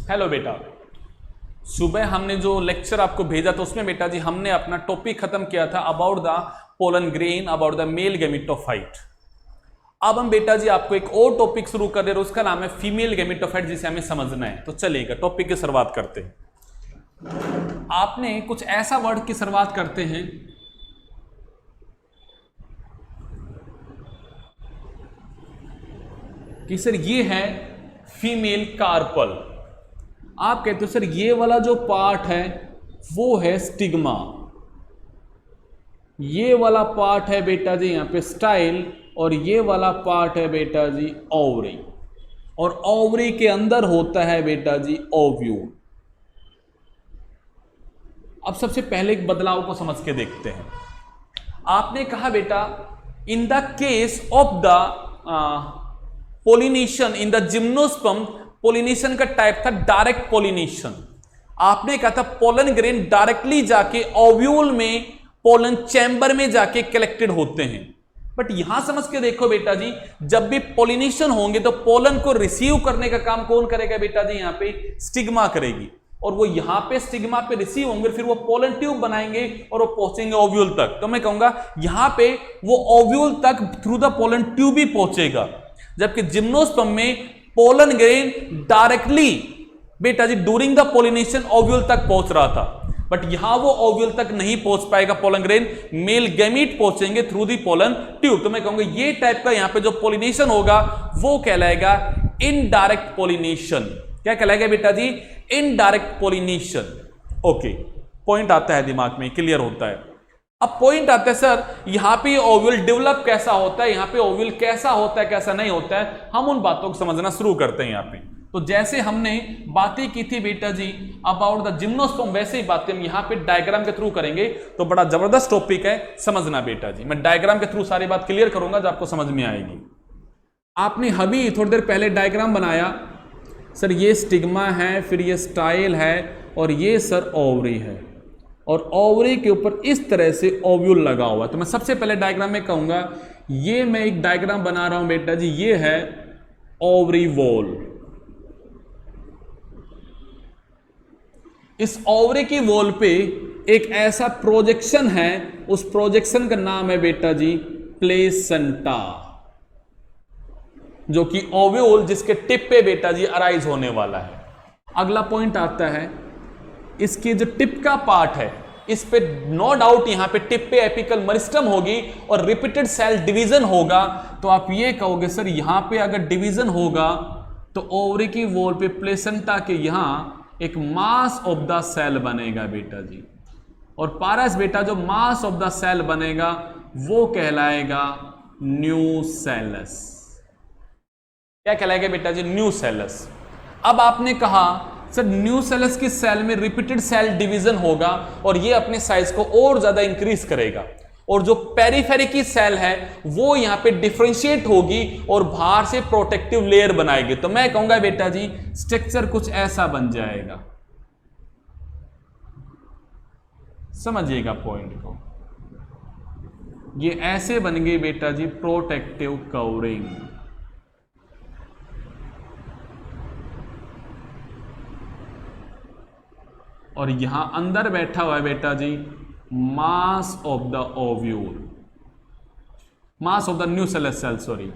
Hello बेटा, सुबह हमने जो लेक्चर आपको भेजा था उसमें बेटा जी हमने अपना टॉपिक खत्म किया था about the pollen grain, about the male gametophyte. अब हम बेटा जी आपको एक और टॉपिक शुरू कर रहे हैं, उसका नाम है फीमेल गैमेटोफाइट, जिसे हमें समझना है। तो चलिएगा टॉपिक की शुरुआत करते हैं। आपने कुछ ऐसा वर्ड की शुरुआत करते हैं कि सर ये है फीमेल कार्पल। आप कहते हो सर ये वाला जो पार्ट है वो है स्टिग्मा, ये वाला पार्ट है बेटा जी यहां पे स्टाइल, और ये वाला पार्ट है बेटा जी ओवरी, और ओवरी के अंदर होता है बेटा जी ओव्यूल। अब सबसे पहले एक बदलाव को समझ के देखते हैं। आपने कहा बेटा in the case of the pollination in the gymnosperm, pollination का टाइप था डायरेक्ट पोलिनेशन। आपने कहा था पोलन ग्रेन डायरेक्टली जाके ओव्यूल में पोलन चैम्बर में जाके कलेक्टेड होते हैं। बट यहां समझ के देखो बेटा जी, जब भी पोलिनेशन होंगे तो पोलन को रिसीव करने का काम कौन करेगा बेटा जी, यहां पे स्टिग्मा करेगी, और वो यहां पे स्टिग्मा पे रिसीव होंगे, फिर वो पोलन ट्यूब बनाएंगे और वो पहुंचेंगे ओव्यूल तक। तो मैं कहूंगा यहां पे वो ओव्यूल तक थ्रू द पोलन ट्यूब ही पहुंचेगा, जबकि जिम्नोस्पर्म में पोलन ग्रेन डायरेक्टली बेटा जी ड्यूरिंग द पोलिनेशन ओव्यूल तक पहुंच रहा था। बट यहां वो ओव्यूल तक नहीं पहुंच पाएगा पोलन ग्रेन, मेल गैमीट पहुंचेंगे थ्रू दी पोलन ट्यूब। तो मैं कहूंगा ये टाइप का यहां पे जो पोलिनेशन होगा वो कहलाएगा इनडायरेक्ट पोलिनेशन। क्या कहलाएगा बेटा जी? Indirect pollination. ओके, पॉइंट आता है दिमाग में, क्लियर होता है। अब पॉइंट आता है सर यहां पे ओव्यूल डेवलप कैसा होता है, यहां पे ओव्यूल कैसा होता है कैसा नहीं होता है, हम उन बातों को समझना शुरू करते हैं यहां पे। तो जैसे हमने बातें की थी बेटा जी अबाउट द जिम्नोस्पर्म, वैसे ही बातें हम यहां पे डायग्राम के थ्रू करेंगे। तो बड़ा जबरदस्त टॉपिक है, समझना बेटा जी। मैं डायग्राम के थ्रू सारी बात क्लियर करूंगा जो आपको समझ में आएगी। आपने अभी थोड़ी देर पहले डायग्राम बनाया, सर ये स्टिग्मा है, फिर ये स्टाइल है, और ये सर ओवरी है, और ओवरी के ऊपर इस तरह से ओव्यूल लगा हुआ है। तो मैं सबसे पहले डायग्राम में कहूंगा, ये मैं एक डायग्राम बना रहा हूं बेटा जी, ये है ओवरी वॉल। इस ओवरी की वॉल पे एक ऐसा प्रोजेक्शन है, उस प्रोजेक्शन का नाम है बेटा जी प्लेसेंटा, जो कि ओव्यूल जिसके टिप पे बेटा जी अराइज होने वाला है। अगला पॉइंट आता है, इसकी जो टिप का पार्ट है इस पे नो डाउट यहां पे टिप पे एपिकल मेरिस्टम होगी और रिपीटेड सेल डिवीजन होगा। तो आप ये कहोगे सर यहां पे अगर डिवीजन होगा तो ओवरी की वॉल पे प्लेसेंटा के यहां एक मास ऑफ द सेल बनेगा बेटा जी, और पारस बेटा जो मास ऑफ द सेल बनेगा वो कहलाएगा न्यूसेलस। क्या कहलाएगा बेटा जी? न्यूसेलस। अब आपने कहा सर न्यूसेलस की सेल में रिपीटेड सेल डिवीजन होगा और ये अपने साइज को और ज्यादा इंक्रीज करेगा, और जो पेरिफेरी की सेल है वो यहां पे डिफरेंशिएट होगी और बाहर से प्रोटेक्टिव लेयर बनाएगी। तो मैं कहूंगा बेटा जी स्ट्रक्चर कुछ ऐसा बन जाएगा, समझिएगा पॉइंट को। ये ऐसे बन गई बेटा जी प्रोटेक्टिव कवरिंग, और यहां अंदर बैठा हुआ है बेटा जी mass of the ovule, mass of the nucellus cell, sorry,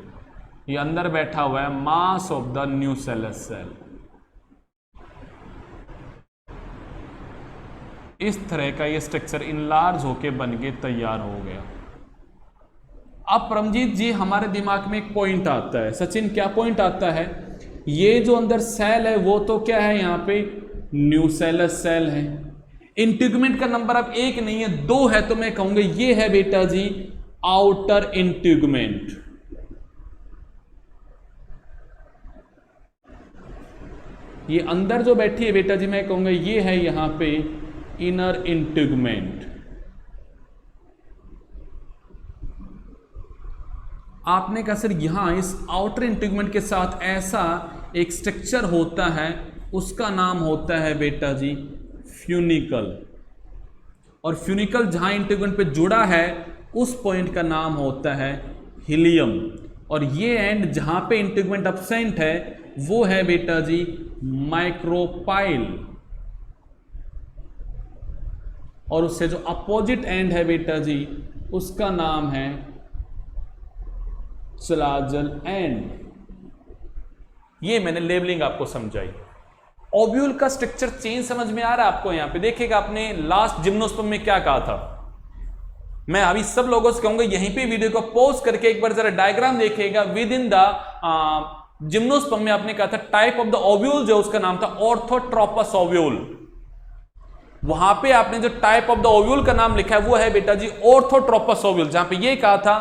ये अंदर बैठा हुआ है mass of the nucellus cell. इस तरह का ये स्ट्रक्चर इनलार्ज होके बन के तैयार हो गया। अब परमजीत जी हमारे दिमाग में एक पॉइंट आता है, सचिन क्या पॉइंट आता है? ये जो अंदर सेल है वो तो क्या है, यहां पे न्यूसेलस सेल है। इंटीग्यूमेंट का नंबर अब एक नहीं है, दो है, तो मैं कहूंगा ये है बेटा जी आउटर इंटीग्यूमेंट। ये अंदर जो बैठी है बेटा जी मैं कहूंगा ये है यहां पे इनर इंटीग्यूमेंट। आपने कहा सर यहां इस आउटर इंटीग्यूमेंट के साथ ऐसा एक स्ट्रक्चर होता है, उसका नाम होता है बेटा जी फ्यूनिकल, और फ्यूनिकल जहां इंटीग्यूमेंट पे जुड़ा है उस पॉइंट का नाम होता है हिलियम, और ये एंड जहां पे इंटीग्यूमेंट एब्सेंट है वो है बेटा जी माइक्रोपाइल, और उससे जो अपोजिट एंड है बेटा जी उसका नाम है चलाजल एंड। ये मैंने लेबलिंग आपको समझाई। ओव्यूल का स्ट्रक्चर चेंज समझ में आ रहा है आपको? यहां पे देखिएगा, आपने लास्ट जिम्नोस्पर्म में क्या कहा था। मैं अभी सब लोगों से कहूंगा यहीं पे वीडियो को पॉज करके एक बार जरा डायग्राम देखिएगा। विद इन द जिम्नोस्पर्म में आपने कहा था टाइप ऑफ द ओव्यूल जो उसका नाम था ऑर्थोट्रोपस ओव्यूल। वहां पे आपने जो टाइप ऑफ द ओव्यूल का नाम लिखा है वो है बेटा जी ऑर्थोट्रोपस ओव्यूल, जहां पे ये कहा था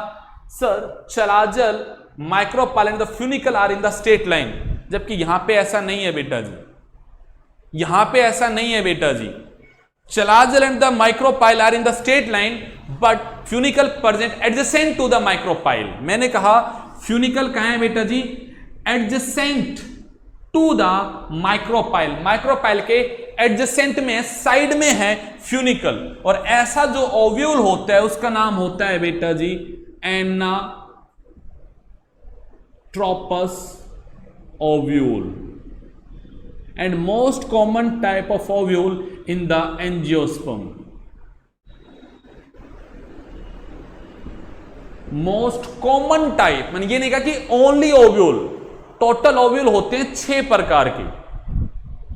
sir chalazal, micropyle and the funicle are in the straight line, जबकि यहां पे ऐसा नहीं है बेटा जी, यहां पे ऐसा नहीं है बेटा जी। Chalazal and the micropyle are in the straight line but funicle present adjacent to the micropyle. मैंने कहा फ्यूनिकल कहां है बेटा जी? Adjacent to the micropyle, micropyle के एडजेसेंट में, साइड में है फ्यूनिकल। और ऐसा जो ओव्यूल होता है उसका नाम होता है बेटा जी anatropous ovule, and most common type of ovule in the angiosperm. Most common type, मैंने ये नहीं कहा कि ओनली ओव्यूल, टोटल ओव्यूल होते हैं 6 प्रकार के।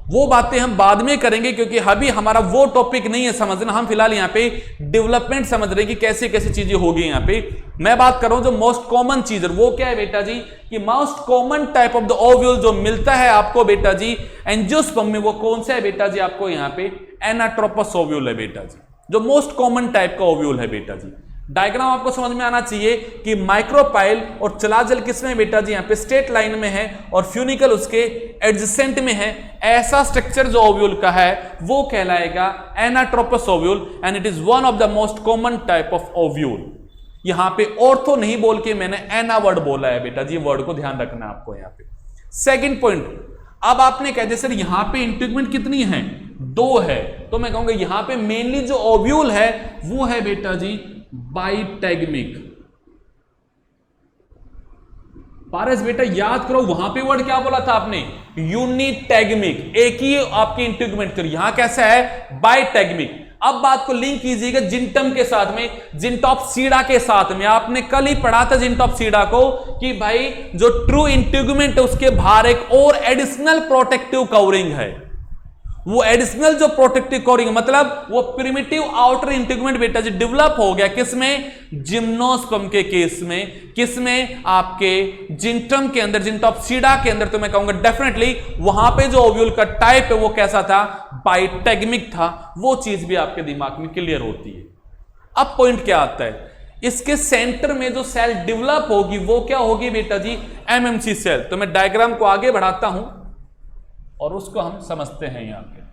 वो बातें हम बाद में करेंगे क्योंकि अभी हमारा वो टॉपिक नहीं है समझना। हम फिलहाल यहाँ पे डेवलपमेंट समझ रहे हैं कि कैसे कैसे चीजें होगी। यहाँ पे मैं बात कर रहा हूं जो मोस्ट कॉमन चीज है वो क्या है बेटा जी, कि most common type of the ovule जो मिलता है आपको बेटा जी एंजियोस्पर्म में, वो कौन सा है बेटा जी? आपको यहाँ पे एनाट्रोपस ओव्यूल है बेटा जी, जो मोस्ट कॉमन टाइप का ओव्यूल है बेटा जी। डायग्राम आपको समझ में आना चाहिए कि माइक्रोपाइल और चलाजल किसमें बेटा जी? यहाँ पे स्ट्रेट लाइन में है और फ्यूनिकल उसके एडजेसेंट में है। ऐसा स्ट्रक्चर जो ओव्यूल का है वो कहलाएगा anatropous ovule and it is one of the most common type of ovule. यहां पे ऑर्थो नहीं बोल के मैंने एना वर्ड बोला है बेटा जी, वर्ड को ध्यान रखना है आपको यहाँ पे। सेकेंड पॉइंट, अब आपने कहते सर यहां पे इंटीग्मेंट कितनी है? 2 है, तो मैं कहूंगा यहां पे मेनली जो ओव्यूल है वो है बेटा जी बाइटैगमिक। पारस बेटा याद करो वहां पे वर्ड क्या बोला था आपने? यूनिटैगमिक, एक ही आपकी इंटीग्मेंट थी। यहां कैसा है? बाइटैगमिक। अब बात को लिंक कीजिएगा जिंटम के साथ में, जिंटॉप्सीडा के साथ में। आपने कल ही पढ़ा था जिंटॉप्सीडा को कि भाई जो ट्रू इंटीग्मेंट है उसके बाहर एक और एडिशनल प्रोटेक्टिव कवरिंग है। वो एडिशनल जो प्रोटेक्टिव कवरिंग मतलब वो प्रिमिटिव आउटर इंटीग्मेंट बेटा जी डेवलप हो गया किसमें? जिम्नोस्पर्म के केस में। किसमें? आपके जिंटम के अंदर, जिंटॉप्सीडा के अंदर। तो मैं कहूंगा डेफिनेटली वहां पे जो ओव्यूल का टाइप है वो कैसा था? बाइटैगमिक था। वो चीज भी आपके दिमाग में क्लियर होती है। अब पॉइंट क्या आता है? इसके सेंटर में जो सेल डेवलप होगी वो क्या होगी बेटा जी? MMC cell. तो मैं डायग्राम को आगे बढ़ाता हूं और उसको हम समझते हैं। यहां पे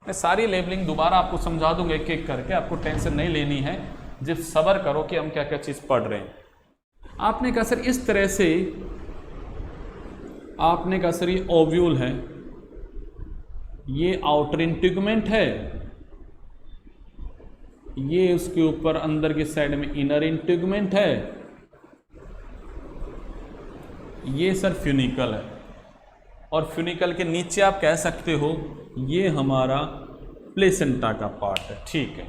मैं सारी लेबलिंग दोबारा आपको समझा दूंगा एक एक करके, आपको टेंशन नहीं लेनी है, जिस सब्र करो कि हम क्या क्या चीज पढ़ रहे हैं। आपने कहा सर इस तरह से, आपने कहा सर ये ओव्यूल है, ये आउटर इंटीग्मेंट है, ये उसके ऊपर अंदर की साइड में इनर इंटीग्मेंट है, ये सर फ्यूनिकल है, और फ्यूनिकल के नीचे आप कह सकते हो ये हमारा प्लेसेंटा का पार्ट है। ठीक है,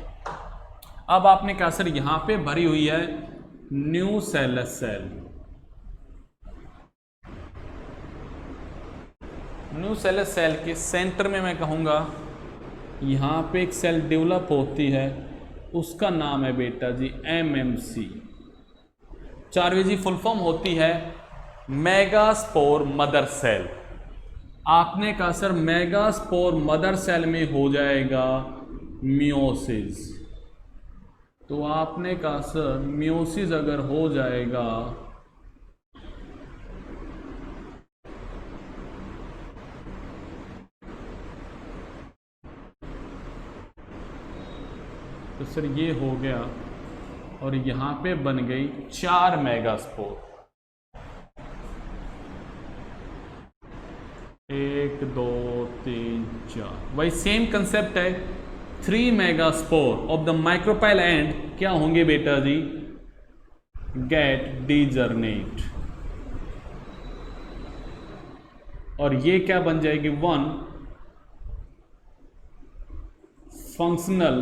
अब आपने कहा सर यहां पे भरी हुई है न्यूसेलस सेल। न्यूसेलस सेल के सेंटर में मैं कहूंगा यहां पे एक सेल डेवलप होती है, उसका नाम है बेटा जी एमएमसी। 4वीं जी फुल फॉर्म होती है मेगास्पोर मदर सेल। आपने कहा सर मेगास्पोर मदर सेल में हो जाएगा मियोसिस। तो आपने कहा सर मियोसिस अगर हो जाएगा तो सर ये हो गया और यहां पे बन गई 4 मेगास्पोर। 1 2 3 4, वही सेम कंसेप्ट है। 3 megaspore of the micropyle and क्या होंगे बेटा जी? गेट डीजर्नेट, और ये क्या बन जाएगी, 1 फंक्शनल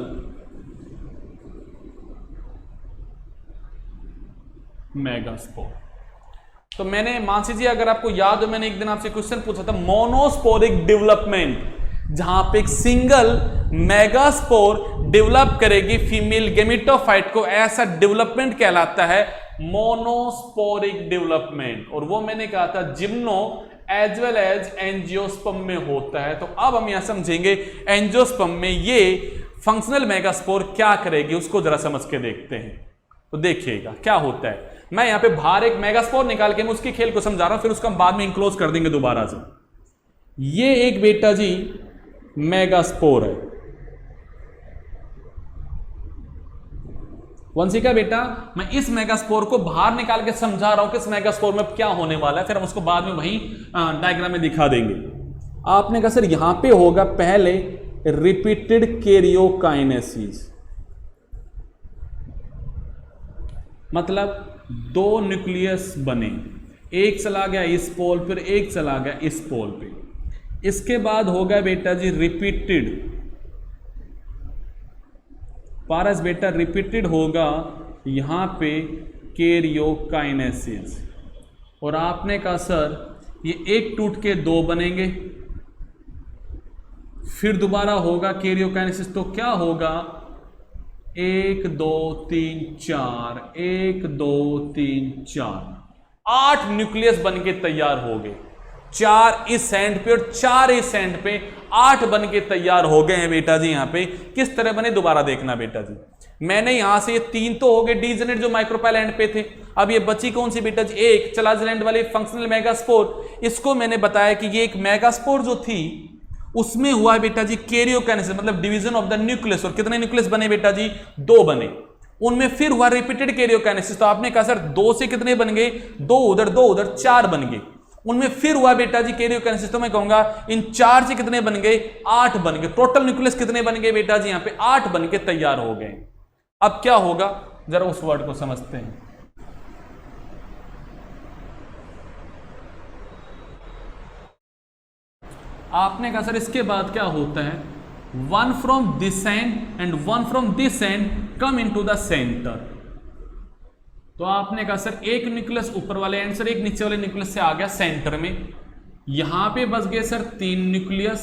मेगास्पोर। तो मैंने मान लीजिए, अगर आपको याद हो, मैंने एक दिन आपसे क्वेश्चन पूछा था मोनोस्पोरिक डेवलपमेंट, जहां पे एक सिंगल मेगास्पोर डेवलप करेगी फीमेल गेमेटोफाइट को, ऐसा डेवलपमेंट कहलाता है मोनोस्पोरिक डेवलपमेंट। और वो मैंने कहा था gymno as well as angiosperm में होता है। तो अब हम यहां समझेंगे एंजियोस्पर्म में ये फंक्शनल मेगास्पोर क्या करेगी, उसको जरा समझ के देखते हैं। तो देखिएगा क्या होता है। मैं यहां पे बाहर एक मेगास्पोर निकाल के मैं उसकी खेल को समझा रहा हूं, फिर उसको हम बाद में इंक्लोज कर देंगे दोबारा से। ये एक बेटा जी मेगास्पोर है, वंशिका बेटा, मैं इस मेगास्पोर को बाहर निकाल के समझा रहा हूं कि इस मेगास्पोर में क्या होने वाला है, फिर हम उसको बाद में वही डायग्राम में दिखा देंगे। आपने कहा सर यहां पे होगा पहले रिपीटेड कैरियोकाइनेसिस, मतलब 2 न्यूक्लियस बने, एक चला गया इस पोल पर, एक चला गया इस पोल पे। इसके बाद होगा बेटा जी रिपीटेड, पारस बेटा रिपीटेड होगा यहां पे कैरियोकाइनेसिस। और आपने कहा सर ये एक टूट के 2 बनेंगे, फिर दोबारा होगा कैरियोकाइनेसिस, तो क्या होगा 1 2 3 4, 1 2 3 4, 8 न्यूक्लियस बन के तैयार हो गए। 4 इस एंड पे और 4 इस एंड पे, 8 बन के तैयार हो गए हैं बेटा जी। यहां पे किस तरह बने दोबारा देखना बेटा जी। मैंने यहां से ये 3 तो हो गए डीजेनेट जो माइक्रोपाइल एंड पे थे। अब ये बची कौन सी बेटा जी, एक चलाजलैंड वाली फंक्शनल मेगास्पोर। इसको मैंने बताया कि ये एक मेगास्पोर जो थी उसमें हुआ बेटा जी कैरियोकाइनेसिस, मतलब डिवीजन ऑफ द न्यूक्लियस। और कितने न्यूक्लियस बने बेटा जी, 2 बने। उनमें फिर हुआ रिपीटेड कैरियोकाइनेसिस, तो आपने कहा सर 2 से कितने बन गए, 2 उधर 4 बन गए। उनमें फिर हुआ बेटा जी कैरियोकाइनेसिस, तो मैं कहूंगा इन 4 से कितने बन गए, 8 बन गए। टोटल न्यूक्लियस कितने बन गए बेटा जी, यहां पे 8 बन के तैयार हो गए। अब क्या होगा जरा उस वर्ड को समझते हैं। आपने कहा सर इसके बाद क्या होता है, 1 from this and and 1 from this and come into the centre. तो आपने कहा सर एक न्यूक्लियस ऊपर वाले एंड, सर एक नीचे वाले न्यूक्लियस से आ गया सेंटर में। यहां पे बच गए सर 3 न्यूक्लियस,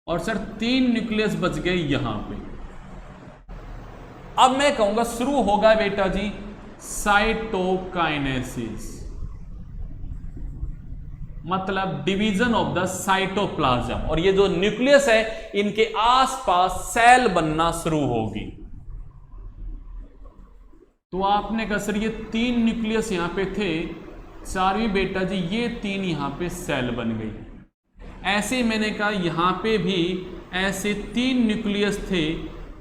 और सर 3 न्यूक्लियस बच गए यहां पे। अब मैं कहूंगा शुरू होगा बेटा जी साइटोकाइनेसिस, मतलब डिवीजन ऑफ द साइटोप्लाज्म। और ये जो न्यूक्लियस है इनके आसपास सेल बनना शुरू होगी। तो आपने कहा सर ये 3 न्यूक्लियस यहां पे थे, 4वीं बेटा जी ये 3 यहां पे सेल बन गई। ऐसे मैंने कहा यहां पे भी ऐसे 3 न्यूक्लियस थे,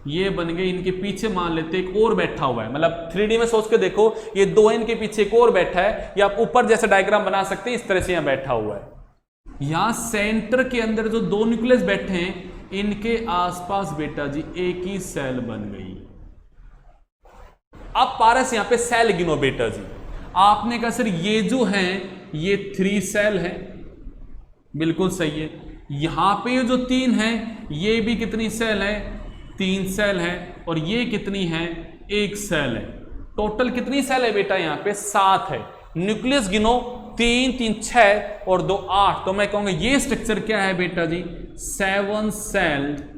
ये बन गए। इनके पीछे मान लेते एक और बैठा हुआ है, मतलब 3D में सोच के देखो, ये 2 है, इनके पीछे एक और बैठा है, या आप ऊपर जैसा डायग्राम बना सकते हैं, इस तरह से यहां बैठा हुआ है। यहां सेंटर के अंदर जो 2 न्यूक्लियस बैठे हैं, इनके आसपास बेटा जी एक ही सेल बन गई। अब पारस यहां पे सेल गिनो बेटा जी। आपने कहा सर ये जो है ये 3 सेल है, बिल्कुल सही है। यहां पे ये जो 3 है ये भी कितनी सेल है, 3 सेल है। और ये कितनी है, 1 सेल है। टोटल कितनी सेल है बेटा यहां पे, 7 है। न्यूक्लियस गिनो, 3 3 6 और 2 8। तो मैं कहूंगा ये स्ट्रक्चर क्या है बेटा जी, 7 सेल्ड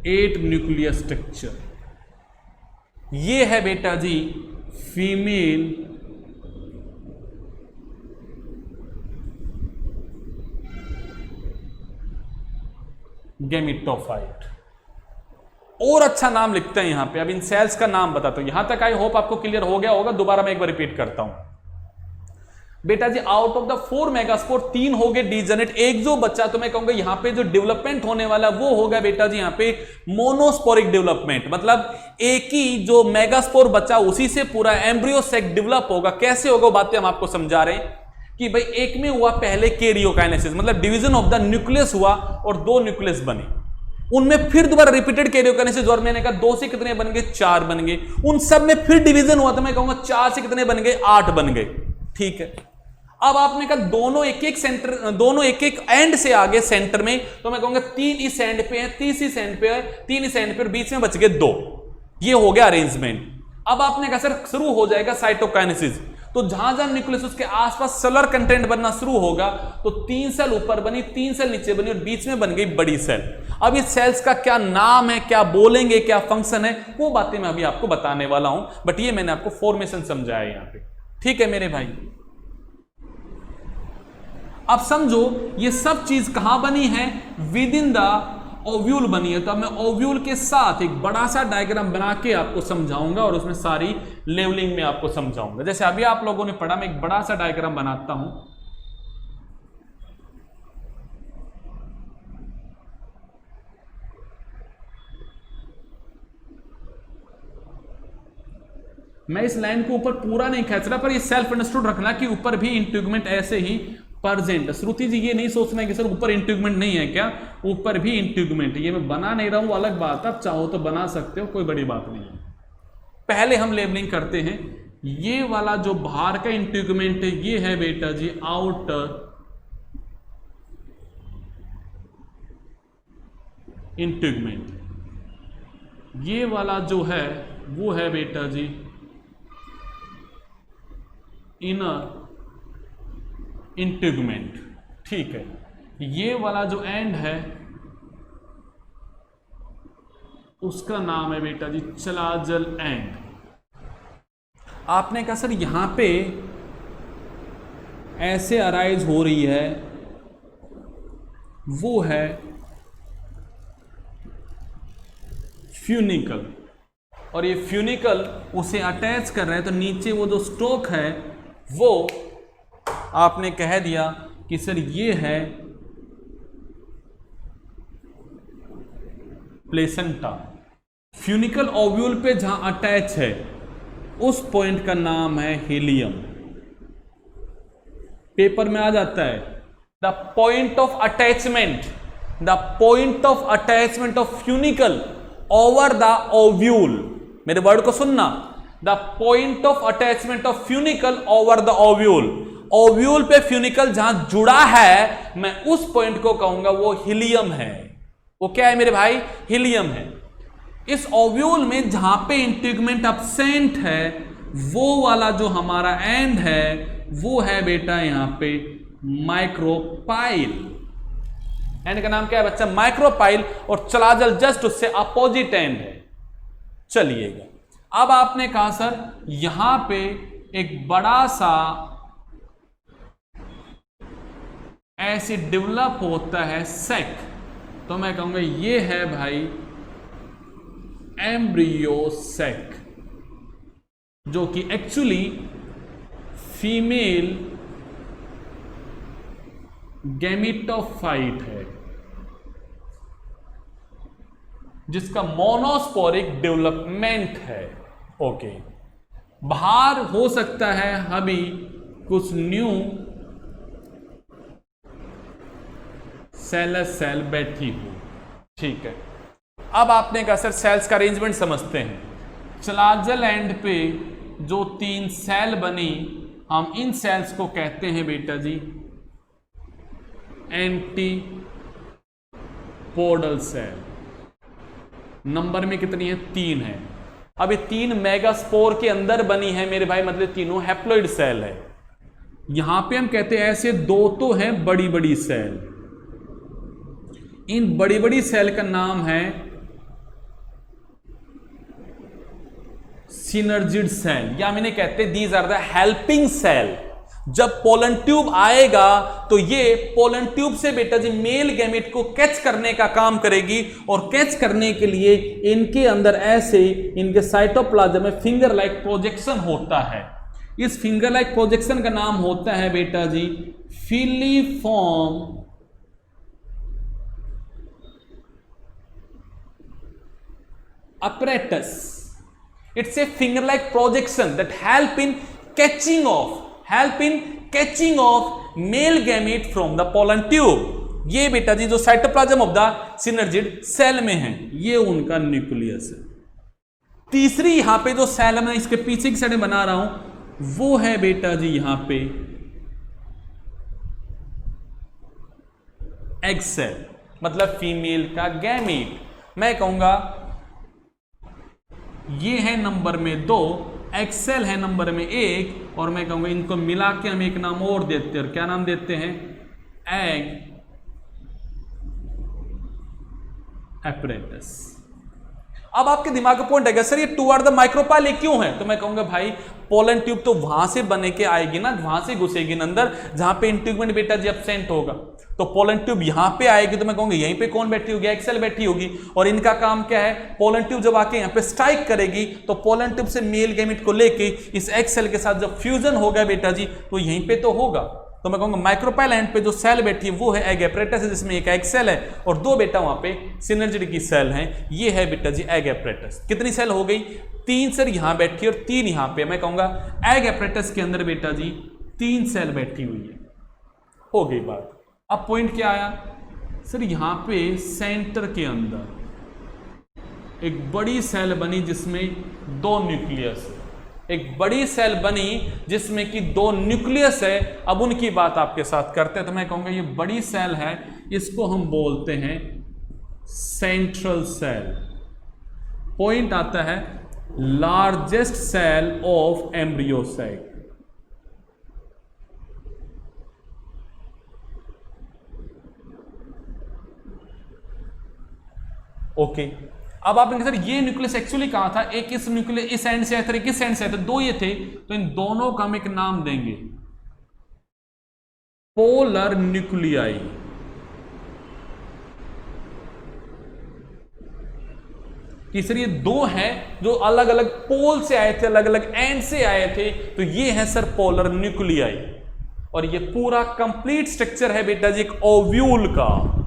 8 न्यूक्लियस स्ट्रक्चर। ये है बेटा जी फीमेल गेमेटोफाइट। और अच्छा नाम लिखते हैं यहां पे। अब इन सेल्स का नाम बताता हूं। यहां तक आई होप आपको क्लियर हो गया होगा। दोबारा मैं एक बार रिपीट करता हूं बेटा जी। आउट ऑफ द 4 मेगास्पोर 3 हो गए डीजेनेट, एक जो बच्चा, तो मैं कहूंगा यहां पे जो डेवलपमेंट होने वाला वो होगा बेटा जी यहां पे मोनोस्पोरिक डेवलपमेंट। मतलब एक ही जो मेगास्पोर बच्चा उसी से पूरा एम्ब्रियो सेक डेवलप होगा। कैसे होगा बातें हम आपको समझा रहे हैं कि भाई एक में हुआ पहले कैरियोकाइनेसिस, मतलब डिवीजन ऑफ द न्यूक्लियस हुआ और 2 न्यूक्लियस बने। उनमें फिर दोबारा रिपीटेड कैरियोकाइनेसिस और मैंने कहा 2 से कितने बन गए, 4 बन गए। उन सब में फिर डिवीजन हुआ तो मैं कहूंगा 4 से कितने बन गए, 8 बन गए। ठीक है, अब आपने कहा दोनों एक एक सेंटर, दोनों एक एक एंड से आगे सेंटर में, तो मैं कहूंगा 3 इस एंड पे है, 30 इस एंड पे है, 3 इस एंड पे, बीच में बच गए 2। ये हो गया अरेंजमेंट। अब आपने कहा सर शुरू हो जाएगा साइटोकाइनेसिस, तो जहां जहां न्यूक्लियस उसके आसपास सेलुलर कंटेंट बनना शुरू होगा, तो 3 सेल ऊपर बनी, 3 सेल नीचे बनी और बीच में बन गई बड़ी सेल। अब इस सेल्स का क्या नाम है, क्या बोलेंगे, क्या फंक्शन है, वो बातें मैं अभी आपको बताने वाला हूं, बट ये मैंने आपको फॉर्मेशन समझाया यहां पे। ठीक है मेरे भाई, अब समझो ये सब चीज कहां बनी है, विद इन द ओव्यूल बनी है। तो अब मैं ओव्यूल के साथ एक बड़ा सा डायग्राम बना के आपको समझाऊंगा और उसमें सारी लेवलिंग में आपको समझाऊंगा। जैसे अभी आप लोगों ने पढ़ा, मैं एक बड़ा सा डायग्राम बनाता हूं। मैं इस लाइन को ऊपर पूरा नहीं खींच रहा, पर ये सेल्फ अंडरस्टूड रखना कि ऊपर भी इंटीग्यूमेंट ऐसे ही प्रेजेंट। श्रुति जी ये नहीं सोचना कि सर ऊपर इंटीग्यूमेंट नहीं है क्या, ऊपर भी इंटीग्यूमेंट। ये मैं बना नहीं रहा हूं, अलग बात, आप चाहो तो बना सकते हो, कोई बड़ी बात नहीं है। पहले हम लेबलिंग करते हैं। ये वाला जो बाहर का इंटीग्यूमेंट है, ये है बेटा जी आउटर इंटीग्यूमेंट। ये वाला जो है वो है बेटा जी इनर इंटीग्यूमेंट। ठीक है, ये वाला जो एंड है उसका नाम है बेटा जी चलाजल एंड। आपने कहा सर यहां पे ऐसे अराइज हो रही है, वो है फ्यूनिकल, और ये फ्यूनिकल उसे अटैच कर रहा है, तो नीचे वो जो स्टोक है वो आपने कह दिया कि सर ये है प्लेसेंटा। फ्यूनिकल ओव्यूल पे जहां अटैच है उस पॉइंट का नाम है हीलियम। पेपर में आ जाता है the point of attachment, the point of attachment of funicle over the ovule. मेरे वर्ड को सुनना, the point of attachment of funicle over the ovule. Ovule पे फ्यूनिकल जहां जुड़ा है, मैं उस पॉइंट को कहूंगा वो हीलियम है। वो क्या है मेरे भाई, हीलियम है। इस ओव्यूल में जहां पे इंटीग्यूमेंट एब्सेंट है, वो वाला जो हमारा एंड है वो है बेटा यहां पे माइक्रोपाइल। एंड का नाम क्या है बच्चा, माइक्रोपाइल, और चलाजल जस्ट उससे अपोजिट एंड है। चलिएगा, अब आपने कहा सर यहां पे एक बड़ा सा ऐसे डेवलप होता है सेक, तो मैं कहूंगा ये है भाई एम्ब्रियो सेक, जो कि एक्चुअली फीमेल गैमेटोफाइट है, जिसका मोनोस्पोरिक डेवलपमेंट है। ओके, बाहर हो सकता है अभी कुछ न्यू सेलस सेल बैठी हो। ठीक है, अब आपने कहा सर सेल्स का अरेंजमेंट समझते हैं। चलाजल एंड पे जो 3 सेल बनी, हम इन सेल्स को कहते हैं बेटा जी एंटीपोडल सेल। नंबर में कितनी है, 3 है। अब ये 3 मेगास्पोर के अंदर बनी है मेरे भाई, मतलब तीनों हैप्लॉइड सेल है। यहां पे हम कहते हैं ऐसे 2 तो हैं बड़ी बड़ी सेल। इन बड़ी बड़ी सेल का नाम है सिनर्जिड सेल, या मैंने कहते हैं these are the helping cell. जब पोलन ट्यूब आएगा तो ये पोलन ट्यूब से बेटा जी मेल गैमेट को कैच करने का काम करेगी, और कैच करने के लिए इनके अंदर ऐसे इनके साइटोप्लाज्म में फिंगर लाइक प्रोजेक्शन होता है। इस फिंगर लाइक प्रोजेक्शन का नाम होता है बेटा जी filiform apparatus. It's a finger-like projection that help in catching of male gamete from the pollen tube. ये बेटा जी जो cytoplasm of the synergid cell में है, ये उनका न्यूक्लियस है। तीसरी यहां पे जो सेल मैं इसके पीछे की साइड बना रहा हूं वो है बेटा जी यहां पे एग सेल, मतलब फीमेल का गैमीट। मैं कहूंगा ये है नंबर में 2, एग सेल है नंबर में 1, और मैं कहूंगा इनको मिला के हम एक नाम और देते हैं, और क्या नाम देते हैं? Egg apparatus. अब आपके दिमाग का पॉइंट आएगा, सर ये टुवर्ड द माइक्रोपाइल क्यों है? तो मैं कहूंगा भाई पोलन ट्यूब तो वहां से बने के आएगी ना, वहां से घुसेगी ना अंदर जहां पे इंटीग्यूमेंट बेटा जी एब्सेंट होगा, तो पोलन ट्यूब यहां पे आएगी, तो मैं कहूंगा यहीं पे कौन बैठी होगी? एक्सेल बैठी होगी। और इनका काम क्या है? पोलन ट्यूब जब आके यहां पे स्ट्राइक करेगी तो पोलन ट्यूब से मेल गैमेट को लेके इस एक्सेल के साथ जब फ्यूजन होगा बेटा जी तो यहीं पे तो होगा। तो मैं कहूंगा माइक्रोपाइल एंड पे जो सेल बैठी है वो है एग एपरेटस, जिसमें एक एग सेल है और 2 बेटा वहां पे सिनर्जिड की सेल है, ये है बेटा जी एग एपरेटस। कितनी सेल हो गई? 3 सर यहां बैठी और 3 यहां पे। मैं कहूंगा एग एपरेटस के अंदर बेटा जी 3 सेल बैठी हुई है। हो गई बात। अब पॉइंट क्या आया? सर यहां पे सेंटर के अंदर एक बड़ी सेल बनी जिसमें 2 न्यूक्लियस है, एक बड़ी सेल बनी जिसमें कि 2 न्यूक्लियस है। अब उनकी बात आपके साथ करते हैं, तो मैं कहूंगा ये बड़ी सेल है, इसको हम बोलते हैं सेंट्रल सेल। पॉइंट आता है largest cell of embryo sac. Okay, अब आप सर ये न्यूक्लियस एक्चुअली कहां था? एक इस न्यूक्लियस इस एंड से आया था, एक इस एंड से आया था, 2 ये थे, तो इन दोनों का हम एक नाम देंगे पोलर न्यूक्लियाई। कि सर ये 2 हैं जो अलग अलग पोल से आए थे, अलग अलग एंड से आए थे, तो ये है सर पोलर न्यूक्लियाई। और ये पूरा कंप्लीट स्ट्रक्चर है बेटा जी एक ओव्यूल का।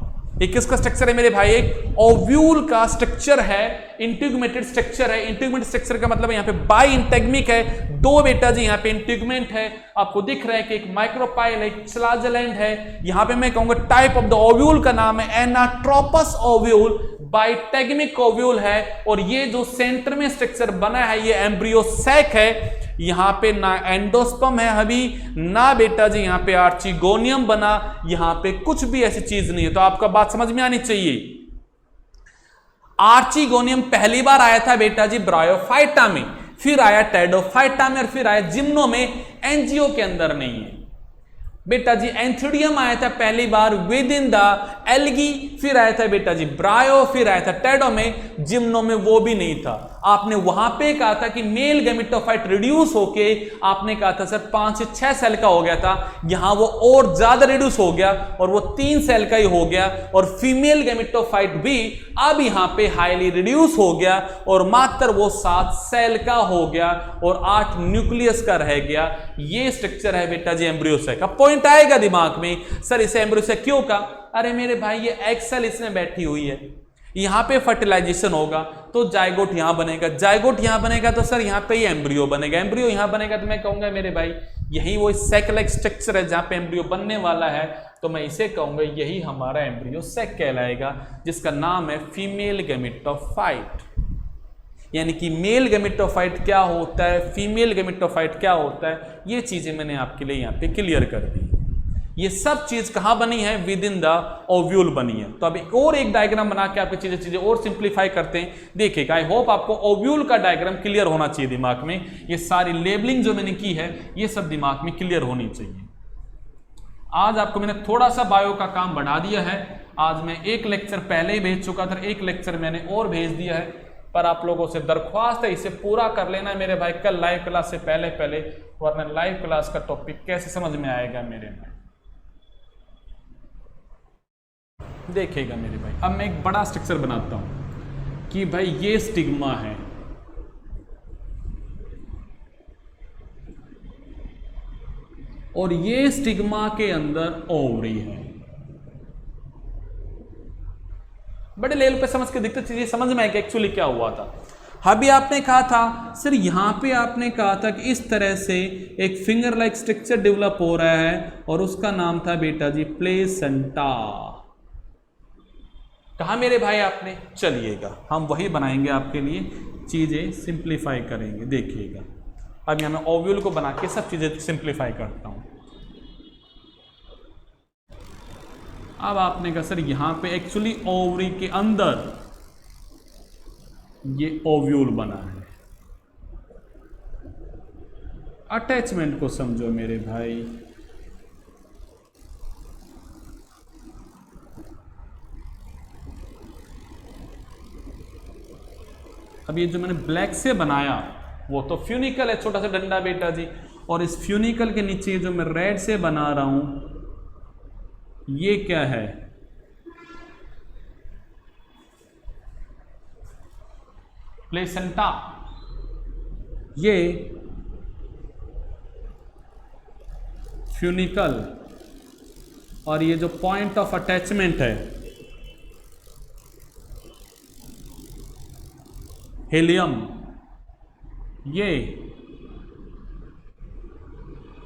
एक किसका स्ट्रक्चर है मेरे भाई? एक ओव्यूल का स्ट्रक्चर है, इंटीग्यूमेटेड स्ट्रक्चर है। इंटीग्यूमेटेड स्ट्रक्चर का मतलब यहाँ पे बाई इंटेग्मिक है, 2 बेटा जी यहाँ पे इंटीग्यूमेंट है। आपको दिख रहा है कि एक माइक्रोपाइल है, एक फ्लैजेलेंट है। यहाँ पे मैं कहूंगा टाइप ऑफ द ओव्यूल का नाम है एनाट्रोपस ओव्यूल, बाइटेग्मिक ओव्यूल है। और ये जो सेंटर में स्ट्रक्चर बना है ये एम्ब्रियो सैक है। यहां पे ना एंडोस्पर्म है अभी, ना बेटा जी यहां पे आर्चिगोनियम बना, यहां पे कुछ भी ऐसी चीज नहीं है। तो आपका बात समझ में आनी चाहिए। आर्चिगोनियम पहली बार आया था बेटा जी ब्रायोफाइटा में, फिर आया टेडोफाइटा में, और फिर आया जिम्नो में। एंजियो के अंदर नहीं है बेटा जी। एंथिडियम आया था पहली बार विद इन द एल्गी, फिर आया था बेटा जी ब्रायो, फिर आया था टेडो में। जिम्नो में वो भी नहीं था। आपने वहां पे कहा था कि मेल गैमेटोफाइट रिड्यूस होके आपने कहा था सर 5 से 6 सेल का हो गया था, यहां वो और ज्यादा रिड्यूस हो गया और वो 3 सेल का ही हो गया। और फीमेल गैमेटोफाइट भी अब यहां पे हाईली रिड्यूस हो गया और मात्र वो 7 सेल का हो गया और 8 न्यूक्लियस का रह गया। ये स्ट्रक्चर है बेटा जी एम्ब्रियो सेल का। पॉइंट आएगा दिमाग में, सर इसे एम्ब्रियो सेल क्यों का? अरे मेरे भाई ये एग सेल इसमें बैठी हुई है, यहां पे फर्टिलाइजेशन होगा तो जाइगोट यहां बनेगा, जाइगोट यहां बनेगा तो सर यहां पे ही एम्ब्रियो बनेगा, एम्ब्रियो यहां बनेगा तो मैं कहूंगा मेरे भाई यही वो सेक लाइक स्ट्रक्चर है जहां पे एम्ब्रियो बनने वाला है। तो मैं इसे कहूंगा यही हमारा एम्ब्रियो सेक कहलाएगा, जिसका नाम है फीमेल गैमेटोफाइट। यानी कि मेल गैमेटोफाइट क्या होता है, फीमेल गैमेटोफाइट क्या होता है, ये चीजें मैंने आपके लिए यहां पे क्लियर कर दी। ये सब चीज कहां बनी है? विद इन द ओव्यूल बनी है। तो अब एक डायग्राम बना के आपकी चीजें और सिंप्लीफाई करते हैं। देखिएगा, आई होप आपको ओव्यूल का डायग्राम क्लियर होना चाहिए दिमाग में। ये सारी लेबलिंग जो मैंने की है ये सब दिमाग में क्लियर होनी चाहिए। आज आपको मैंने थोड़ा सा बायो का काम बढ़ा दिया है। आज मैं एक लेक्चर पहले ही भेज चुका था, एक लेक्चर मैंने और भेज दिया है, पर आप लोगों से दरख्वास्त है इसे पूरा कर लेना मेरे भाई कल लाइव क्लास से पहले, वरना लाइव क्लास का टॉपिक कैसे समझ में आएगा मेरे भाई। देखिएगा मेरे भाई, अब मैं एक बड़ा स्ट्रक्चर बनाता हूं कि भाई ये स्टिग्मा है, और ये स्टिग्मा के अंदर ओवरी है। बड़े लेवल पे समझ के दिखते चीजें समझ में आए कि एक्चुअली क्या हुआ था। अभी आपने कहा था सर, यहां पे आपने कहा था कि इस तरह से एक फिंगर लाइक स्ट्रक्चर डेवलप हो रहा है और उसका नाम था बेटा जी प्लेसेंटा। कहा मेरे भाई आपने, चलिएगा हम वही बनाएंगे आपके लिए, चीजें सिंप्लीफाई करेंगे, देखिएगा। अब यहां मैं ओव्यूल को बना के सब चीजें सिंप्लीफाई करता हूं। अब आपने कहा सर यहां पे एक्चुअली ओवरी के अंदर ये ओव्यूल बना है। अटैचमेंट को समझो मेरे भाई। अब ये जो मैंने ब्लैक से बनाया वो तो फ्यूनिकल है, छोटा सा डंडा बेटा जी, और इस फ्यूनिकल के नीचे जो मैं रेड से बना रहा हूं ये क्या है, प्लेसेंटा। ये फ्यूनिकल और ये जो पॉइंट ऑफ अटैचमेंट है हेलियम, ये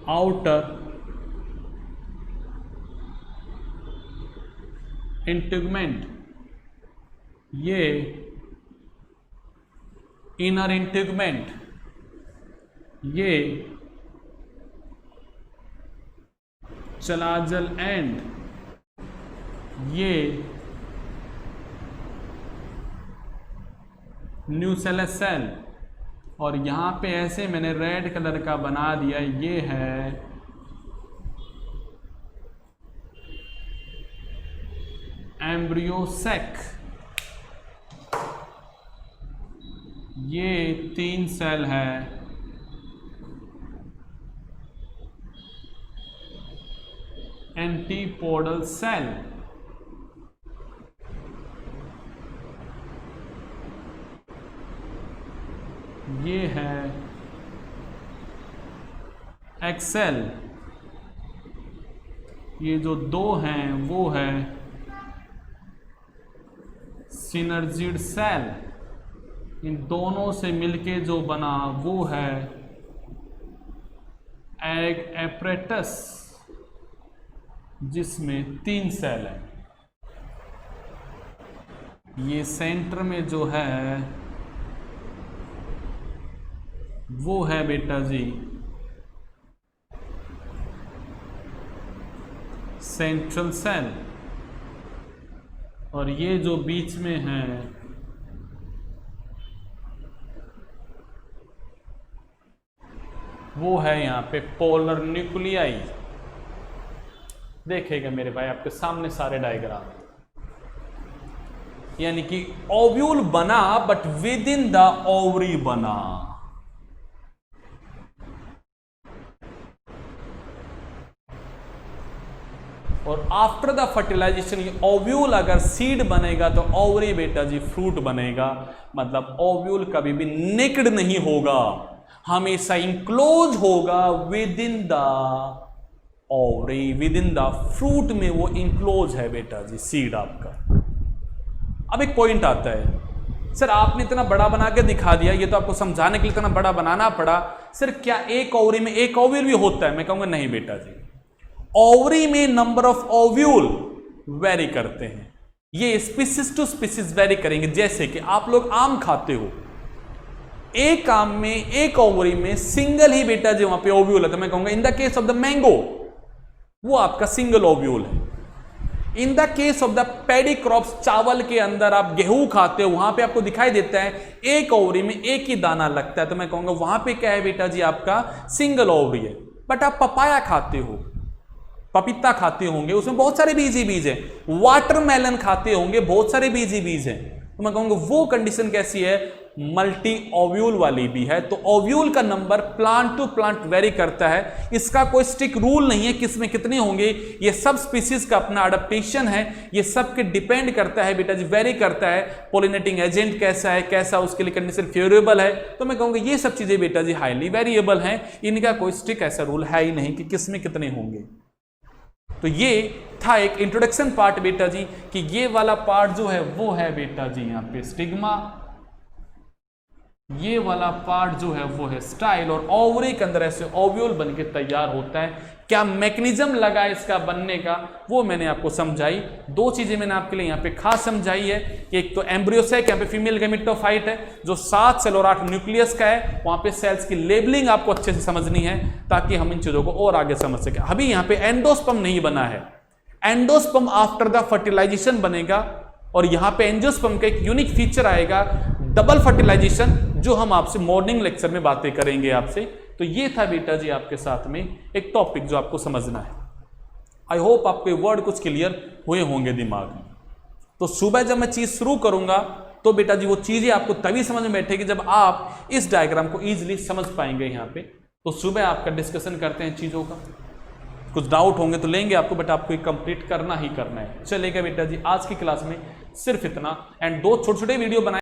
आउटर इंटीग्मेंट, ये इनर इंटीग्मेंट, ये चलाजल एंड, ये न्यूसेलस सेल, और यहां पे ऐसे मैंने रेड कलर का बना दिया, ये है एम्ब्रियोसेक। ये 3 सेल है एंटीपोडल सेल, ये है एक्सेल, ये जो 2 हैं वो है सिनर्जिड सेल, इन दोनों से मिलके जो बना वो है एग एपरेटस जिसमें 3 सेल है। ये सेंटर में जो है वो है बेटा जी सेंट्रल सेल, और ये जो बीच में है वो है यहाँ पे पोलर न्यूक्लियाई। देखेगा मेरे भाई आपके सामने सारे डायग्राम, यानी कि ओव्यूल बना but with in the ovary बना। और आफ्टर द फर्टिलाइजेशन ये ओव्यूल अगर सीड बनेगा तो ओवरी बेटा जी फ्रूट बनेगा। मतलब ओव्यूल कभी भी नेक्ड नहीं होगा, हमेशा इंक्लोज होगा with in the ovary, with in the fruit में वो इंक्लोज है बेटा जी सीड आपका। अब एक पॉइंट आता है, सर आपने इतना बड़ा बना के दिखा दिया, ये तो आपको समझाने के लिए इतना बड़ा बनाना पड़ा, सर क्या एक ओवरी में एक ओव्यूल भी होता है? मैं कहूंगा नहीं बेटा जी, ओवरी में नंबर ऑफ ओव्यूल वेरी करते हैं, ये स्पीसीज टू स्पीसीज वेरी करेंगे। जैसे कि आप लोग आम खाते हो, एक आम में एक ओवरी में सिंगल ही बेटा जी वहां पे ओव्यूल है, तो मैं कहूंगा in the case of the mango वो आपका सिंगल ओव्यूल है। In the case of the paddy crops, चावल के अंदर आप गेहूं खाते हो, वहां पे आपको दिखाई देता है एक ओवरी में एक ही दाना लगता है, तो मैं कहूंगा वहां पे क्या है बेटा जी आपका सिंगल ओवरी है। बट आप पपाया खाते हो, पपीता खाते होंगे, उसमें बहुत सारे बीज ही बीज हैं। वाटरमेलन खाते होंगे, बहुत सारे बीज ही बीज हैं, तो मैं कहूंगा वो कंडीशन कैसी है? मल्टी ओव्यूल वाली भी है। तो ओव्यूल का number plant to plant vary करता है, इसका कोई स्टिक रूल नहीं है किसमें कितने होंगे, ये सब स्पीसीज का अपना अडेप्टेशन है, ये सब के डिपेंड करता है बेटा जी, वेरी करता है। पॉलिनेटिंग एजेंट कैसा है, कैसा उसके लिए कंडीशन फेवरेबल है, तो मैं कहूंगा ये सब चीजें बेटा जी हाईली वेरिएबल हैं, इनका कोई स्टिक ऐसा रूल है ही नहीं कि किसमें कितने होंगे। तो ये था एक इंट्रोडक्शन पार्ट बेटा जी, कि ये वाला पार्ट जो है वो है बेटा जी यहाँ पे स्टिग्मा, ये वाला पार्ट जो है वो है स्टाइल, और ओवरी के अंदर ऐसे ओव्यूल बन के तैयार होता है। क्या मैकेनिज्म लगा इसका बनने का वो मैंने आपको समझाई। दो चीजें मैंने आपके लिए यहाँ पे खास समझाई है कि एक तो एम्ब्रियोसैक, यहाँ पे फीमेल गैमेटोफाइट है जो 7 सेल और 8 न्यूक्लियस का है, वहां पे सेल्स की लेबलिंग आपको अच्छे से समझनी है ताकि हम इन चीजों को और आगे समझ सके। अभी यहाँ पे एंडोस्पर्म नहीं बना है, एंडोस्पर्म आफ्टर द फर्टिलाइजेशन बनेगा, और यहां पे एंजियोस्पर्म का एक यूनिक फीचर आएगा डबल फर्टिलाइजेशन, जो हम आपसे मॉर्निंग लेक्चर में बातें करेंगे आपसे। तो ये था बेटा जी आपके साथ में एक टॉपिक जो आपको समझना है। आई होप आपके वर्ड कुछ क्लियर हुए होंगे दिमाग में। तो सुबह जब मैं चीज शुरू करूंगा तो बेटा जी वो चीजें आपको तभी समझ में बैठेगी जब आप इस डायग्राम को इजीली समझ पाएंगे यहाँ पे। तो सुबह आपका डिस्कशन करते हैं चीजों का, कुछ डाउट होंगे तो लेंगे आपको, बट आपको कंप्लीट करना ही करना है। चलेगा बेटा जी, आज की क्लास में सिर्फ इतना, एंड 2 छोटे छोटे वीडियो बनाए